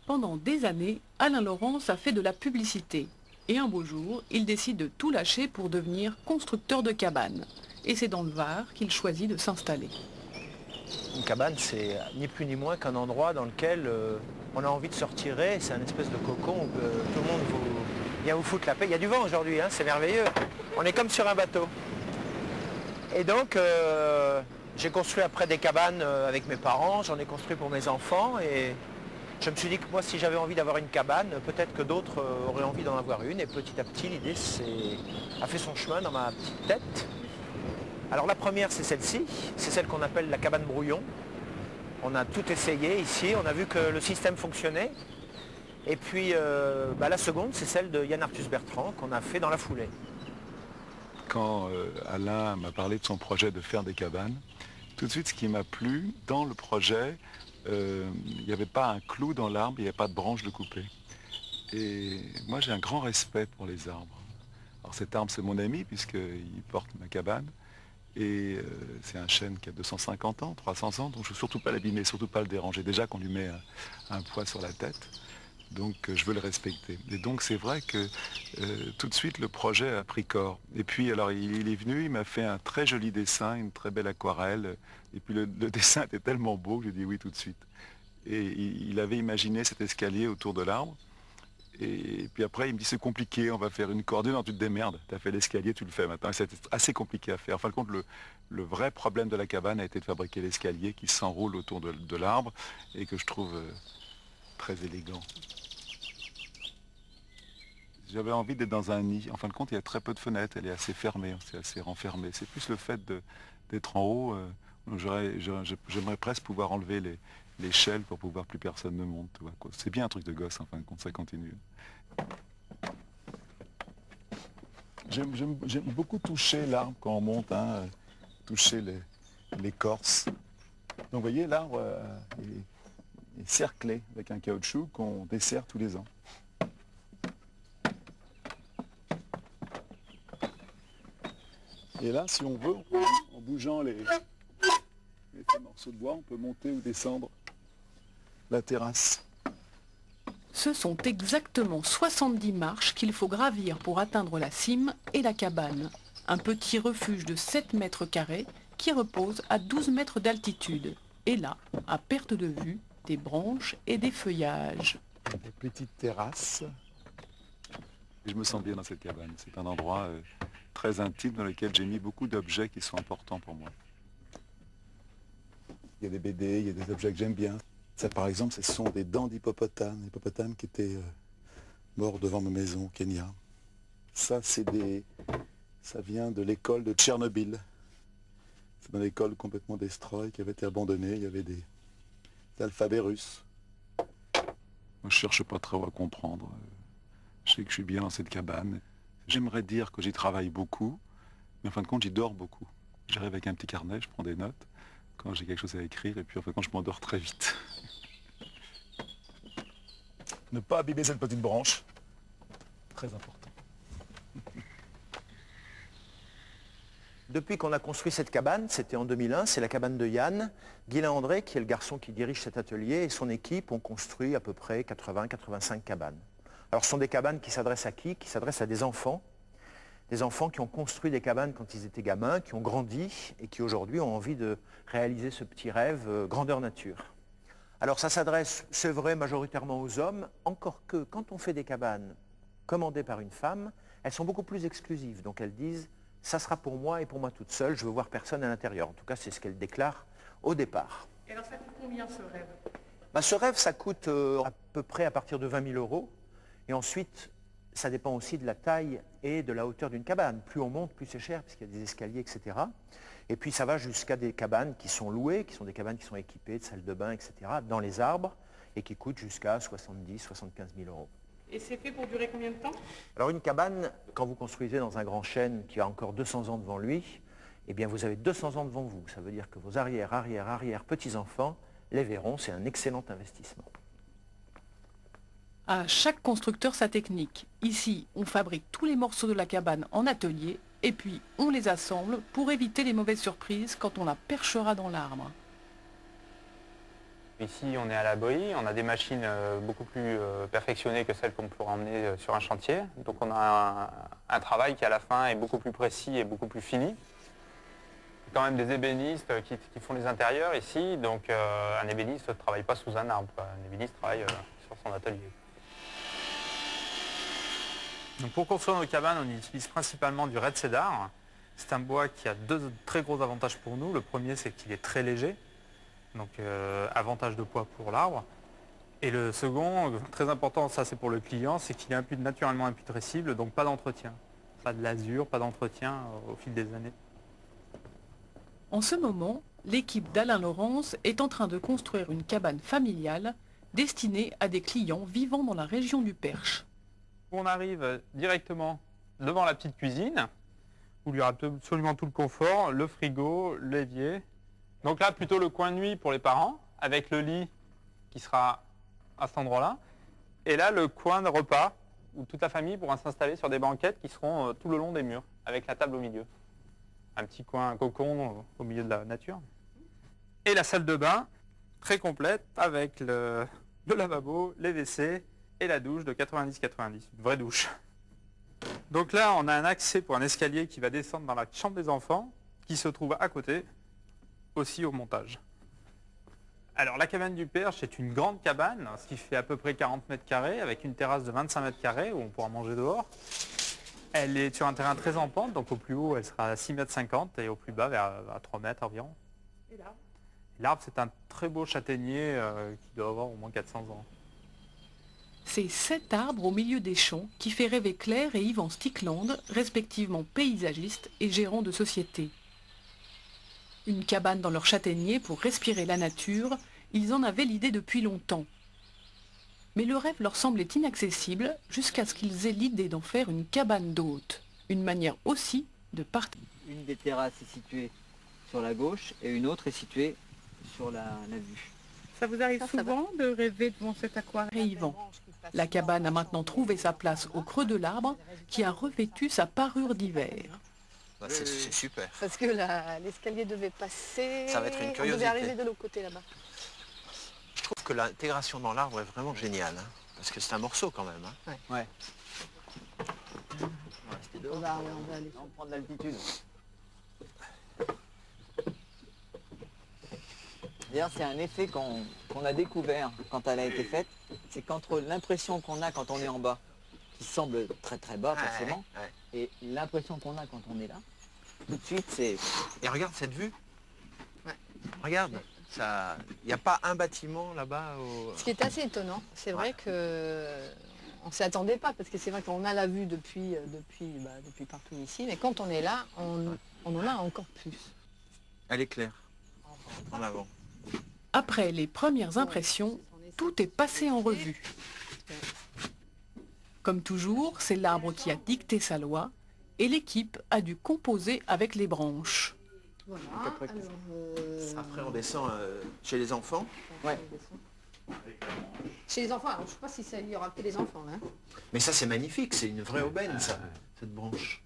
Pendant des années, Alain Laurence a fait de la publicité. Et un beau jour, il décide de tout lâcher pour devenir constructeur de cabanes. Et c'est dans le Var qu'il choisit de s'installer. Une cabane, c'est ni plus ni moins qu'un endroit dans lequel on a envie de se retirer. C'est un espèce de cocon où tout le monde vient vous foutre la paix. Il y a du vent aujourd'hui, hein, c'est merveilleux. On est comme sur un bateau. Et donc, j'ai construit après des cabanes avec mes parents, j'en ai construit pour mes enfants. Et je me suis dit que moi, si j'avais envie d'avoir une cabane, peut-être que d'autres auraient envie d'en avoir une. Et petit à petit, l'idée a fait son chemin dans ma petite tête. Alors la première, c'est celle-ci, c'est celle qu'on appelle la cabane brouillon. On a tout essayé ici, on a vu que le système fonctionnait. Et puis la seconde, c'est celle de Yann Arthus Bertrand qu'on a fait dans la foulée. Quand Alain m'a parlé de son projet de faire des cabanes, tout de suite ce qui m'a plu dans le projet, il n'y avait pas un clou dans l'arbre, il n'y avait pas de branche de couper. Et moi j'ai un grand respect pour les arbres. Alors cet arbre c'est mon ami puisqu'il porte ma cabane. Et c'est un chêne qui a 250 ans, 300 ans, donc je ne veux surtout pas l'abîmer, surtout pas le déranger. Déjà qu'on lui met un poids sur la tête, donc je veux le respecter. Et donc c'est vrai que tout de suite le projet a pris corps. Et puis alors il est venu, il m'a fait un très joli dessin, une très belle aquarelle. Et puis le dessin était tellement beau que j'ai dit oui tout de suite. Et il avait imaginé cet escalier autour de l'arbre. Et puis après, il me dit c'est compliqué, on va faire une cordée, non tu te démerdes, tu as fait l'escalier, tu le fais maintenant. C'était assez compliqué à faire. En fin de compte, le vrai problème de la cabane a été de fabriquer l'escalier qui s'enroule autour de l'arbre et que je trouve très élégant. J'avais envie d'être dans un nid. En fin de compte, il y a très peu de fenêtres, elle est assez fermée, c'est assez renfermé. C'est plus le fait d'être en haut. J'aimerais presque pouvoir enlever l'échelle pour pouvoir plus personne ne monte. C'est bien un truc de gosse, en fin de compte, ça continue. J'aime beaucoup toucher l'arbre quand on monte, hein, toucher l'écorce. Donc vous voyez, l'arbre est cerclé avec un caoutchouc qu'on dessert tous les ans. Et là, si on veut, en bougeant les morceaux de bois, on peut monter ou descendre la terrasse. Ce sont exactement 70 marches qu'il faut gravir pour atteindre la cime et la cabane. Un petit refuge de 7 mètres carrés qui repose à 12 mètres d'altitude. Et là, à perte de vue, des branches et des feuillages. Des petites terrasses. Je me sens bien dans cette cabane. C'est un endroit très intime dans lequel j'ai mis beaucoup d'objets qui sont importants pour moi. Il y a des BD, il y a des objets que j'aime bien. Ça, par exemple, ce sont des dents d'hippopotame, qui étaient morts devant ma maison au Kenya. Ça vient de l'école de Tchernobyl. C'est une école complètement destroy qui avait été abandonnée. Il y avait des alphabets russes. Moi, je cherche pas trop à comprendre. Je sais que je suis bien dans cette cabane. J'aimerais dire que j'y travaille beaucoup, mais en fin de compte, j'y dors beaucoup. J'arrive avec un petit carnet, je prends des notes quand j'ai quelque chose à écrire, et puis en fin de compte, je m'endors très vite. Ne pas abîmer cette petite branche. Très important. Depuis qu'on a construit cette cabane, c'était en 2001, c'est la cabane de Yann. Guylain André, qui est le garçon qui dirige cet atelier, et son équipe ont construit à peu près 80-85 cabanes. Alors ce sont des cabanes qui s'adressent à qui? Qui s'adressent à des enfants qui ont construit des cabanes quand ils étaient gamins, qui ont grandi et qui aujourd'hui ont envie de réaliser ce petit rêve grandeur nature. Alors ça s'adresse, c'est vrai, majoritairement aux hommes, encore que quand on fait des cabanes commandées par une femme, elles sont beaucoup plus exclusives. Donc elles disent, ça sera pour moi et pour moi toute seule, je veux voir personne à l'intérieur. En tout cas, c'est ce qu'elles déclarent au départ. Et alors ça coûte combien ce rêve? Ce rêve, ça coûte à peu près à partir de 20 000 €. Et ensuite, ça dépend aussi de la taille et de la hauteur d'une cabane. Plus on monte, plus c'est cher, puisqu'il y a des escaliers, etc. Et puis ça va jusqu'à des cabanes qui sont louées, qui sont des cabanes qui sont équipées de salles de bain, etc., dans les arbres, et qui coûtent jusqu'à 70-75 000 €. Et c'est fait pour durer combien de temps? Alors une cabane, quand vous construisez dans un grand chêne qui a encore 200 ans devant lui, eh bien vous avez 200 ans devant vous. Ça veut dire que vos arrière petits-enfants les verront, c'est un excellent investissement. À chaque constructeur sa technique. Ici, on fabrique tous les morceaux de la cabane en atelier et puis on les assemble pour éviter les mauvaises surprises quand on la perchera dans l'arbre. Ici, on est à l'abri, on a des machines beaucoup plus perfectionnées que celles qu'on pourrait emmener sur un chantier. Donc on a un travail qui à la fin est beaucoup plus précis et beaucoup plus fini. Il y a quand même des ébénistes qui font les intérieurs ici, donc un ébéniste ne travaille pas sous un arbre, quoi. Un ébéniste travaille sur son atelier. Donc pour construire nos cabanes, on utilise principalement du red cedar. C'est un bois qui a deux très gros avantages pour nous. Le premier, c'est qu'il est très léger. Donc avantage de poids pour l'arbre. Et le second, très important, ça c'est pour le client, c'est qu'il est naturellement imputrescible, donc pas d'entretien. Pas de lasure, pas d'entretien au fil des années. En ce moment, l'équipe d'Alain Laurence est en train de construire une cabane familiale destinée à des clients vivant dans la région du Perche. On arrive directement devant la petite cuisine, où il y aura absolument tout le confort, le frigo, l'évier. Donc là, plutôt le coin de nuit pour les parents, avec le lit qui sera à cet endroit-là. Et là, le coin de repas, où toute la famille pourra s'installer sur des banquettes qui seront tout le long des murs, avec la table au milieu. Un petit coin, un cocon au milieu de la nature. Et la salle de bain, très complète, avec le lavabo, les WC et la douche de 90-90, une vraie douche. Donc là, on a un accès pour un escalier qui va descendre dans la chambre des enfants, qui se trouve à côté, aussi au montage. Alors la cabane du Perche est une grande cabane, ce qui fait à peu près 40 mètres carrés, avec une terrasse de 25 mètres carrés où on pourra manger dehors. Elle est sur un terrain très en pente, donc au plus haut elle sera à 6,50 mètres et au plus bas à 3 mètres environ. Et l'arbre ? L'arbre, c'est un très beau châtaignier qui doit avoir au moins 400 ans. C'est cet arbre au milieu des champs qui fait rêver Claire et Yvan Stickland, respectivement paysagistes et gérants de société. Une cabane dans leur châtaignier pour respirer la nature, ils en avaient l'idée depuis longtemps. Mais le rêve leur semblait inaccessible jusqu'à ce qu'ils aient l'idée d'en faire une cabane d'hôtes, une manière aussi de partager. Une des terrasses est située sur la gauche et une autre est située sur la vue. Ça vous arrive souvent de rêver devant cet aquarium? Et Yvan. La cabane a maintenant trouvé sa place au creux de l'arbre qui a revêtu sa parure d'hiver. C'est super. Parce que l'escalier devait passer. Ça va être une On curiosité. devait arriver de l'autre côté là-bas. Je trouve que l'intégration dans l'arbre est vraiment géniale, hein, parce que c'est un morceau quand même. Hein. Ouais. On va aller. On prend de l'altitude. D'ailleurs, c'est un effet qu'on a découvert quand elle a été faite, c'est qu'entre l'impression qu'on a quand on est en bas, qui semble très très bas forcément, et l'impression qu'on a quand on est là, tout de suite c'est... Et regarde cette vue. Ouais. Regarde, il n'y a pas un bâtiment là-bas. Ce qui est assez étonnant, c'est vrai que on ne s'y attendait pas, parce que c'est vrai qu'on a la vue depuis partout ici, mais quand on est là, on en a encore plus. Elle est claire. En avant. Après les premières impressions, tout est passé en revue. Comme toujours, c'est l'arbre qui a dicté sa loi et l'équipe a dû composer avec les branches. Voilà. Après on descend chez les enfants. Ouais. Chez les enfants, alors, je ne sais pas si il y aura que les enfants là. Mais ça c'est magnifique, c'est une vraie aubaine ça, cette branche.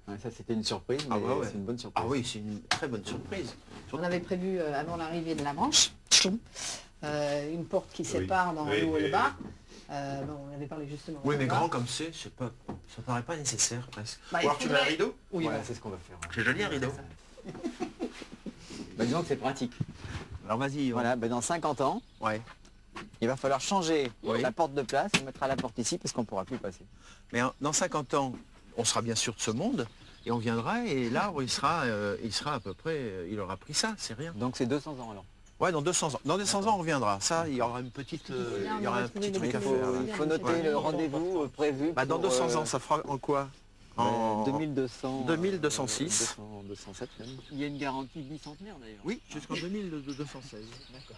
Ouais, ça c'était une surprise, mais ouais. c'est une bonne surprise. Ah oui, c'est une très bonne surprise. On avait prévu avant l'arrivée de la branche, une porte qui sépare dans le haut et le bas. On avait parlé justement. Oui, mais là. grand comme c'est, pas, ça paraît pas nécessaire presque. Bah, Ou alors tu mets un rideau. Oui, Ouais, c'est ce qu'on va faire. C'est joli un rideau. Bah, disons que c'est pratique. Alors vas-y. Voilà, dans 50 ans, Ouais. il va falloir changer Oui. la porte de place, on mettra la porte ici parce qu'on ne pourra plus passer. Mais dans 50 ans, on sera bien sûr de ce monde et on viendra et l'arbre il sera à peu près, il aura pris ça, c'est rien. Donc c'est 200 ans alors. Ouais, dans 200 ans. Dans 200 ans on reviendra. Ça, il y aura une petite, il y aura un petit truc à faire. Il faut noter le rendez-vous prévu. Bah, dans pour, 200 ans, ça fera en quoi? En 2200. 2206. 207 même. Il y a une garantie bicentenaire d'ailleurs. Oui, jusqu'en 2216. D'accord.